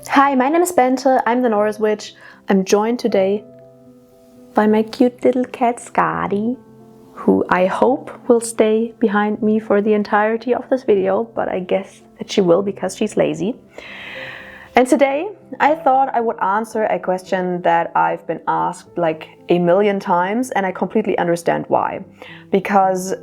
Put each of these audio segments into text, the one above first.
Hi, my name is Bente, I'm the Norris Witch. I'm joined today by my cute little cat Skadi, who I hope will stay behind me for the entirety of this video, but I guess that she will because she's lazy. And today I thought I would answer a question that I've been asked like a million times, and I completely understand why. Because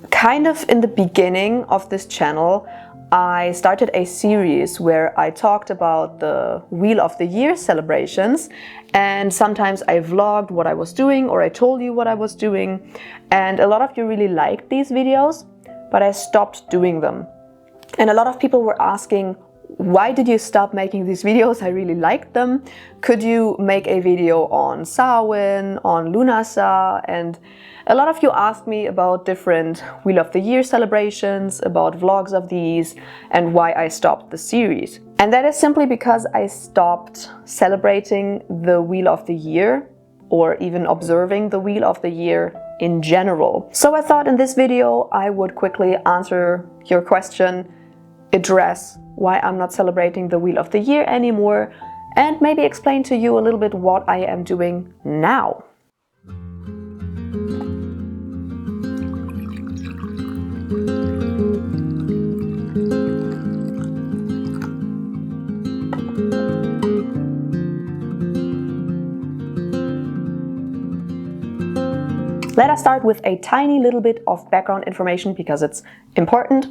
kind of in the beginning of this channel, I started a series where I talked about the Wheel of the Year celebrations, and sometimes I vlogged what I was doing or I told you what I was doing, and a lot of you really liked these videos, but I stopped doing them. And a lot of people were asking, why did you stop making these videos? I really liked them. Could you make a video on Samhain, on Lunasa? And a lot of you asked me about different Wheel of the Year celebrations, about vlogs of these, and why I stopped the series. And that is simply because I stopped celebrating the Wheel of the Year, or even observing the Wheel of the Year in general. So I thought in this video I would quickly answer your question, address why I'm not celebrating the Wheel of the Year anymore, and maybe explain to you a little bit what I am doing now. Let us start with a tiny little bit of background information because it's important.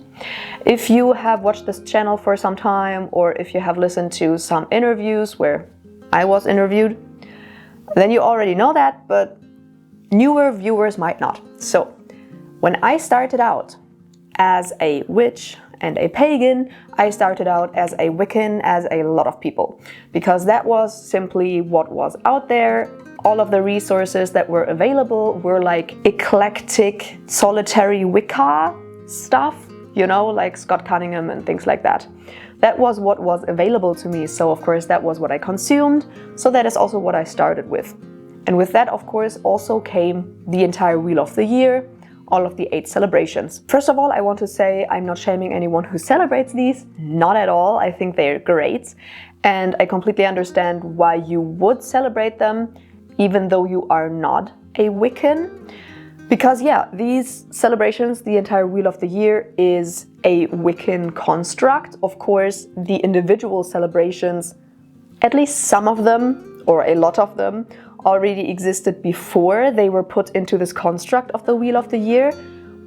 If you have watched this channel for some time, or if you have listened to some interviews where I was interviewed, then you already know that, but newer viewers might not. So, when I started out as a witch and a pagan, I started out as a Wiccan, as a lot of people, because that was simply what was out there. All of the resources that were available were like eclectic, solitary Wicca stuff, you know, like Scott Cunningham and things like that. That was what was available to me, so of course that was what I consumed, so that is also what I started with. And with that, of course, also came the entire Wheel of the Year, all of the 8 celebrations. First of all, I want to say I'm not shaming anyone who celebrates these, not at all. I think they're great, and I completely understand why you would celebrate them, even though you are not a Wiccan. Because yeah, these celebrations, the entire Wheel of the Year, is a Wiccan construct. Of course, the individual celebrations, at least some of them, or a lot of them, already existed before they were put into this construct of the Wheel of the Year.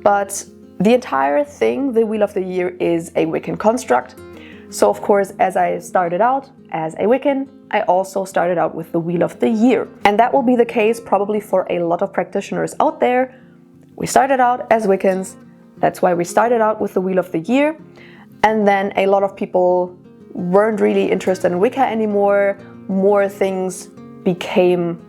But the entire thing, the Wheel of the Year, is a Wiccan construct. So of course, as I started out as a Wiccan, I also started out with the Wheel of the Year. And that will be the case probably for a lot of practitioners out there. We started out as Wiccans, that's why we started out with the Wheel of the Year. And then a lot of people weren't really interested in Wicca anymore. More things became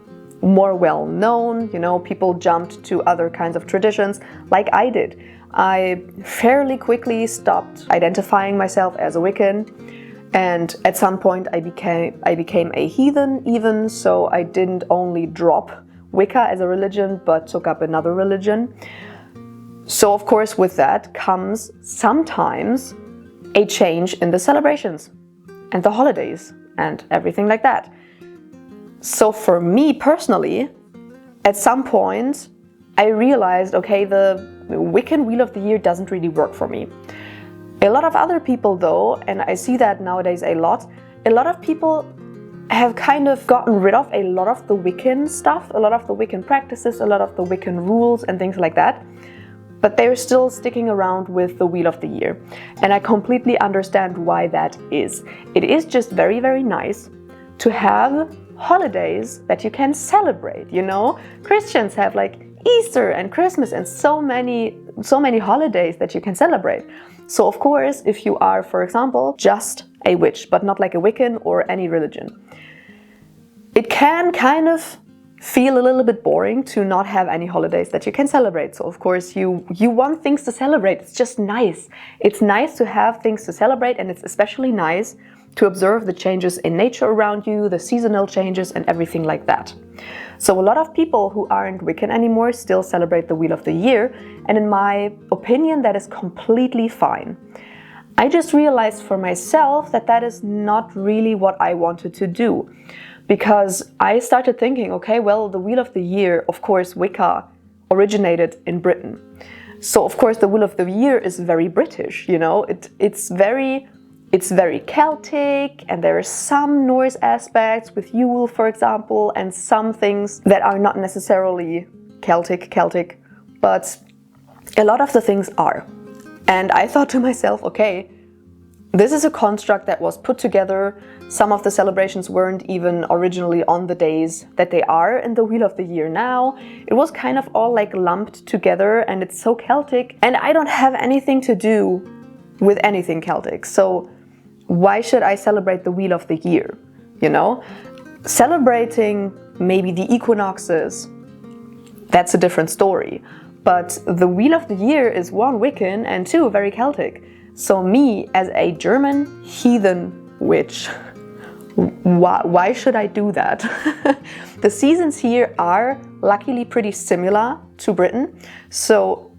more well known, you know, people jumped to other kinds of traditions like I did. I fairly quickly stopped identifying myself as a Wiccan, and at some point I became a heathen even, so I didn't only drop Wicca as a religion but took up another religion. So of course with that comes sometimes a change in the celebrations and the holidays and everything like that. So for me personally, at some point I realized, okay, the Wiccan Wheel of the Year doesn't really work for me. A lot of other people though, and I see that nowadays a lot of people have kind of gotten rid of a lot of the Wiccan stuff, a lot of the Wiccan practices, a lot of the Wiccan rules and things like that, but they're still sticking around with the Wheel of the Year. And I completely understand why that is. It is just very, very nice to have holidays that you can celebrate, you know? Christians have like Easter and Christmas and so many holidays that you can celebrate. So of course, if you are, for example, just a witch, but not like a Wiccan or any religion, it can kind of feel a little bit boring to not have any holidays that you can celebrate. So of course you want things to celebrate. It's just nice. It's nice to have things to celebrate, and it's especially nice to observe the changes in nature around you, the seasonal changes and everything like that. So a lot of people who aren't Wiccan anymore still celebrate the Wheel of the Year, and in my opinion that is completely fine. I just realized for myself that that is not really what I wanted to do. Because I started thinking, okay, well, the Wheel of the Year, of course, Wicca originated in Britain. So of course the Wheel of the Year is very British, you know, it's very Celtic, and there are some Norse aspects with Yule, for example, and some things that are not necessarily Celtic, but a lot of the things are. And I thought to myself, okay, this is a construct that was put together. Some of the celebrations weren't even originally on the days that they are in the Wheel of the Year now. It was kind of all like lumped together, and it's so Celtic. And I don't have anything to do with anything Celtic. So why should I celebrate the Wheel of the Year? You know? Celebrating maybe the equinoxes, that's a different story. But the Wheel of the Year is one, Wiccan, and two, very Celtic. So me, as a German heathen witch, why should I do that? The seasons here are luckily pretty similar to Britain. So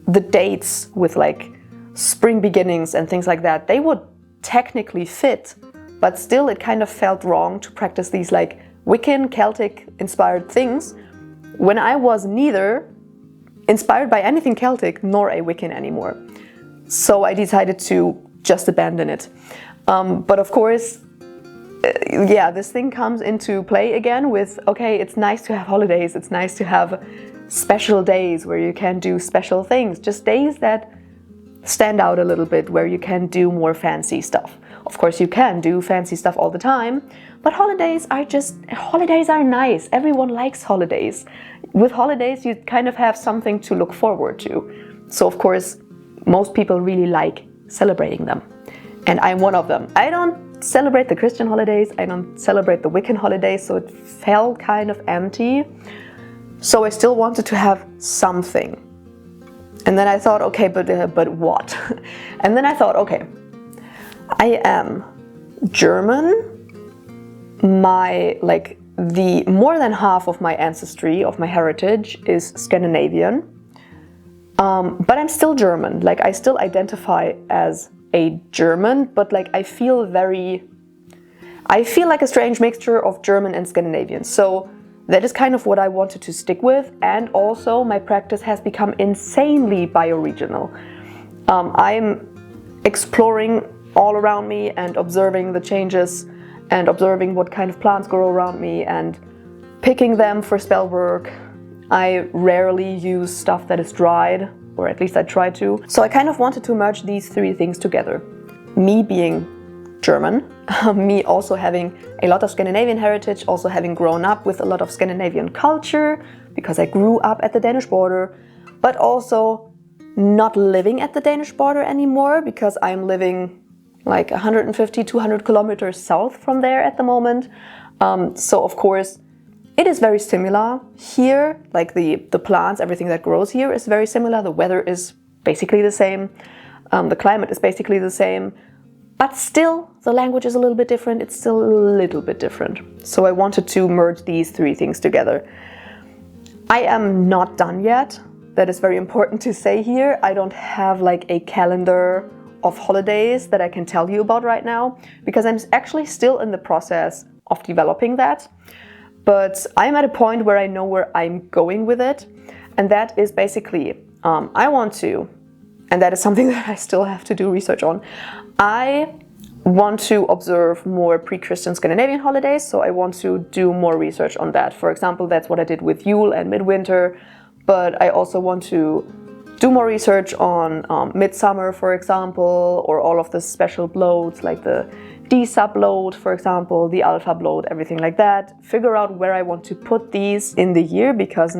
the dates with like spring beginnings and things like that, they would technically fit, but still it kind of felt wrong to practice these like Wiccan, Celtic inspired things when I was neither inspired by anything Celtic nor a Wiccan anymore. So I decided to just abandon it. But of course, yeah, this thing comes into play again with, okay, it's nice to have holidays, it's nice to have special days where you can do special things, just days that stand out a little bit, where you can do more fancy stuff. Of course, you can do fancy stuff all the time, but holidays are nice. Everyone likes holidays. With holidays, you kind of have something to look forward to. So of course, most people really like celebrating them. And I'm one of them. I don't celebrate the Christian holidays, I don't celebrate the Wiccan holidays, so it felt kind of empty. So I still wanted to have something. And then I thought, okay, but what? And then I thought, okay, I am German. The more than half of my ancestry, of my heritage, is Scandinavian. But I'm still German. Like, I still identify as a German, but like I feel like a strange mixture of German and Scandinavian. So that is kind of what I wanted to stick with. And also my practice has become insanely bioregional. I'm exploring all around me and observing the changes and observing what kind of plants grow around me and picking them for spell work. I rarely use stuff that is dried, or at least I try to. So I kind of wanted to merge these three things together. Me being German, me also having a lot of Scandinavian heritage, also having grown up with a lot of Scandinavian culture, because I grew up at the Danish border, but also not living at the Danish border anymore, because I'm living like 150, 200 kilometers south from there at the moment. So of course, it is very similar here, like the plants, everything that grows here is very similar. The weather is basically the same. The climate is basically the same. But still, the language is a little bit different. It's still a little bit different. So I wanted to merge these three things together. I am not done yet. That is very important to say here. I don't have like a calendar of holidays that I can tell you about right now, because I'm actually still in the process of developing that. But I'm at a point where I know where I'm going with it. And that is basically, I want to, and that is something that I still have to do research on, I want to observe more pre-Christian Scandinavian holidays, so I want to do more research on that. For example, that's what I did with Yule and Midwinter, but I also want to do more research on Midsummer, for example, or all of the special bloats like the D-sub bloat, for example, the alpha bloat, everything like that. Figure out where I want to put these in the year, because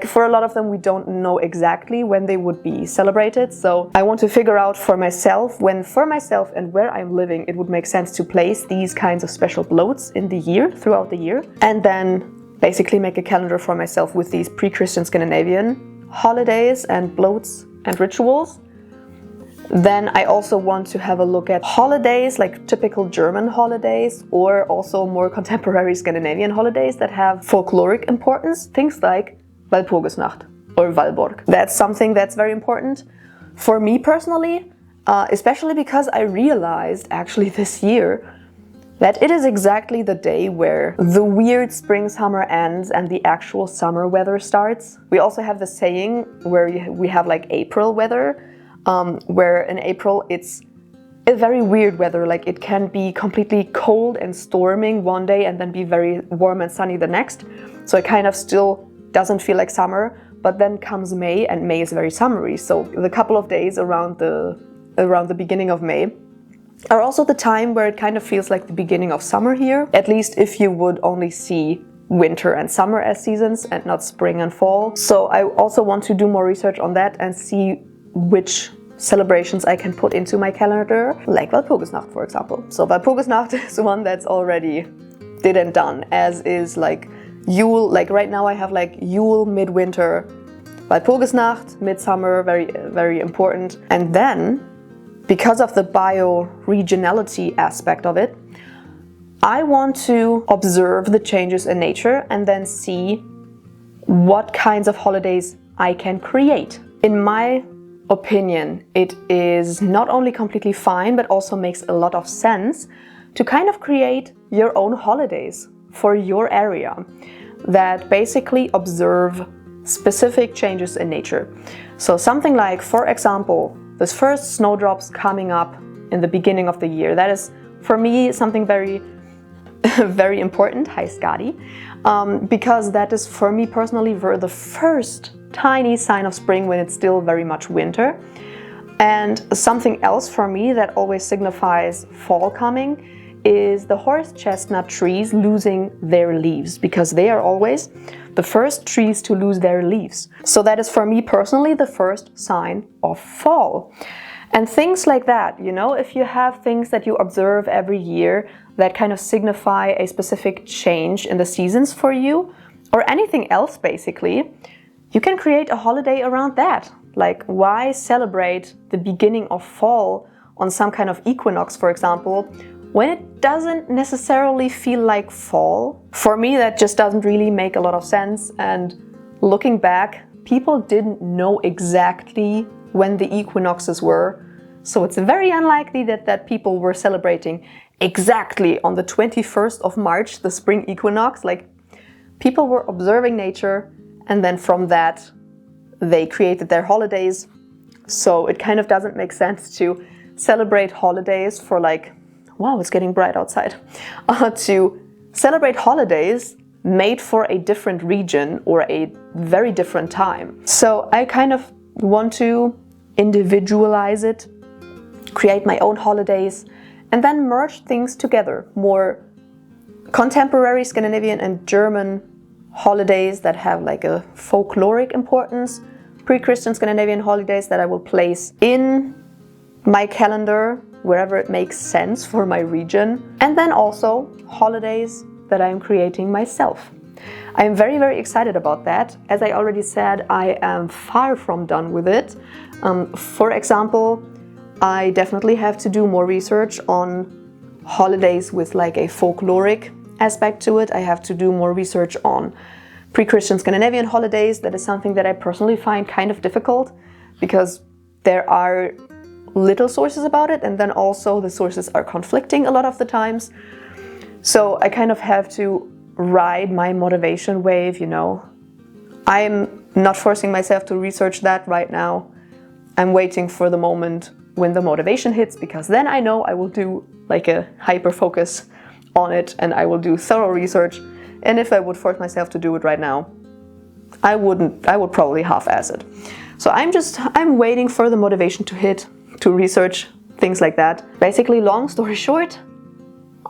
for a lot of them we don't know exactly when they would be celebrated. So I want to figure out for myself when for myself and where I'm living it would make sense to place these kinds of special bloats in the year, throughout the year. And then basically make a calendar for myself with these pre-Christian Scandinavian holidays and bloats and rituals. Then I also want to have a look at holidays, like typical German holidays, or also more contemporary Scandinavian holidays that have folkloric importance, things like Walpurgisnacht or Valborg. That's something that's very important. For me personally, especially because I realized actually this year that it is exactly the day where the weird spring-summer ends and the actual summer weather starts. We also have the saying where we have like April weather, where in April it's a very weird weather. Like it can be completely cold and storming one day and then be very warm and sunny the next. So it kind of still doesn't feel like summer, but then comes May, and May is very summery. So the couple of days around the beginning of May are also the time where it kind of feels like the beginning of summer here, at least if you would only see winter and summer as seasons and not spring and fall. So I also want to do more research on that and see which celebrations I can put into my calendar, like Walpurgisnacht, for example. So Walpurgisnacht is one that's already did and done, as is like Yule. Like right now I have like Yule, midwinter, Walpurgisnacht, midsummer, very, very important. And then, because of the bioregionality aspect of it, I want to observe the changes in nature and then see what kinds of holidays I can create. In my opinion, it is not only completely fine, but also makes a lot of sense to kind of create your own holidays for your area that basically observe specific changes in nature. So something like, for example, this first snowdrops coming up in the beginning of the year. That is, for me, something very, very important. Hi, Skadi. Because that is, for me personally, the first tiny sign of spring when it's still very much winter. And something else for me that always signifies fall coming is the horse chestnut trees losing their leaves, because they are always the first trees to lose their leaves. So that is for me personally the first sign of fall. And things like that, you know, if you have things that you observe every year that kind of signify a specific change in the seasons for you, or anything else basically, you can create a holiday around that. Like, why celebrate the beginning of fall on some kind of equinox, for example, when it doesn't necessarily feel like fall? For me, that just doesn't really make a lot of sense. And looking back, people didn't know exactly when the equinoxes were. So it's very unlikely that people were celebrating exactly on the 21st of March, the spring equinox. Like, people were observing nature, and then from that, they created their holidays. So it kind of doesn't make sense to celebrate holidays for like, wow, it's getting bright outside, to celebrate holidays made for a different region or a very different time. So I kind of want to individualize it, create my own holidays, and then merge things together. More contemporary Scandinavian and German holidays that have like a folkloric importance, pre-Christian Scandinavian holidays that I will place in my calendar wherever it makes sense for my region, and then also holidays that I'm creating myself. I am very, very excited about that. As I already said, I am far from done with it. For example, I definitely have to do more research on holidays with like a folkloric aspect to it. I have to do more research on pre-Christian Scandinavian holidays. That is something that I personally find kind of difficult, because there are little sources about it, and then also the sources are conflicting a lot of the times. So I kind of have to ride my motivation wave, you know. I'm not forcing myself to research that right now. I'm waiting for the moment when the motivation hits, because then I know I will do like a hyper focus on it and I will do thorough research. And if I would force myself to do it right now, I would probably half-ass it. So I'm waiting for the motivation to hit, to research things like that. Basically, long story short,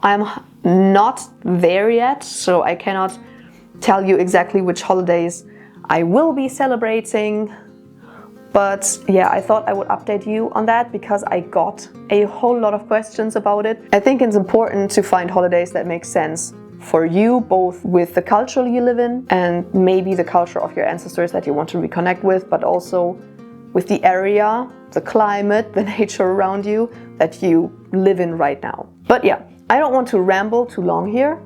I'm not there yet, so I cannot tell you exactly which holidays I will be celebrating. But yeah, I thought I would update you on that because I got a whole lot of questions about it. I think it's important to find holidays that make sense for you, both with the culture you live in and maybe the culture of your ancestors that you want to reconnect with, but also with the area, the climate, the nature around you that you live in right now. But yeah, I don't want to ramble too long here.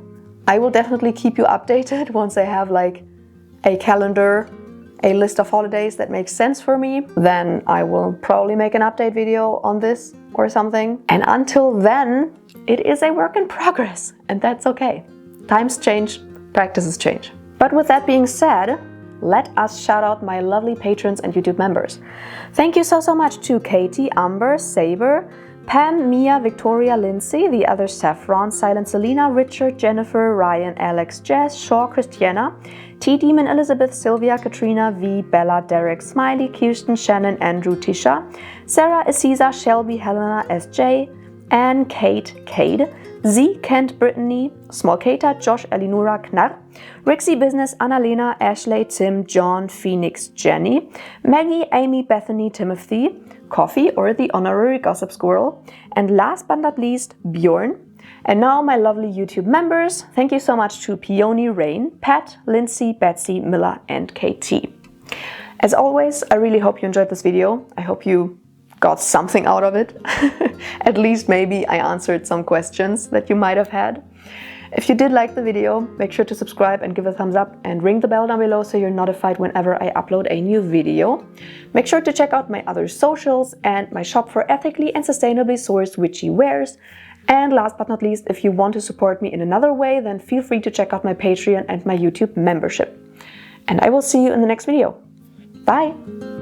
I will definitely keep you updated once I have like a calendar a list of holidays that makes sense for me, then I will probably make an update video on this or something. And until then, it is a work in progress, and that's okay. Times change, practices change. But with that being said, let us shout out my lovely patrons and YouTube members. Thank you so much to Katie, Amber, Saber, Pam, Mia, Victoria, Lindsay, the other Saffron, Silent Selena, Richard, Jennifer, Ryan, Alex, Jess, Shaw, Christiana, T-Demon, Elizabeth, Sylvia, Katrina, V, Bella, Derek, Smiley, Kirsten, Shannon, Andrew, Tisha, Sarah, Aziza, Shelby, Helena, SJ, Anne, Kate, Cade, Z, Kent, Brittany, Small Kata, Josh, Elinora, Knarr, Rixie Business, Annalena, Ashley, Tim, John, Phoenix, Jenny, Maggie, Amy, Bethany, Timothy, Coffee, or the honorary gossip squirrel, and last but not least, Bjorn. And now my lovely YouTube members, thank you so much to Peony, Rain, Pat, Lindsay, Betsy, Miller, and KT. As always, I really hope you enjoyed this video. I hope you got something out of it. At least maybe I answered some questions that you might have had. If you did like the video, make sure to subscribe and give a thumbs up and ring the bell down below so you're notified whenever I upload a new video. Make sure to check out my other socials and my shop for ethically and sustainably sourced witchy wares. And last but not least, if you want to support me in another way, then feel free to check out my Patreon and my YouTube membership. And I will see you in the next video. Bye!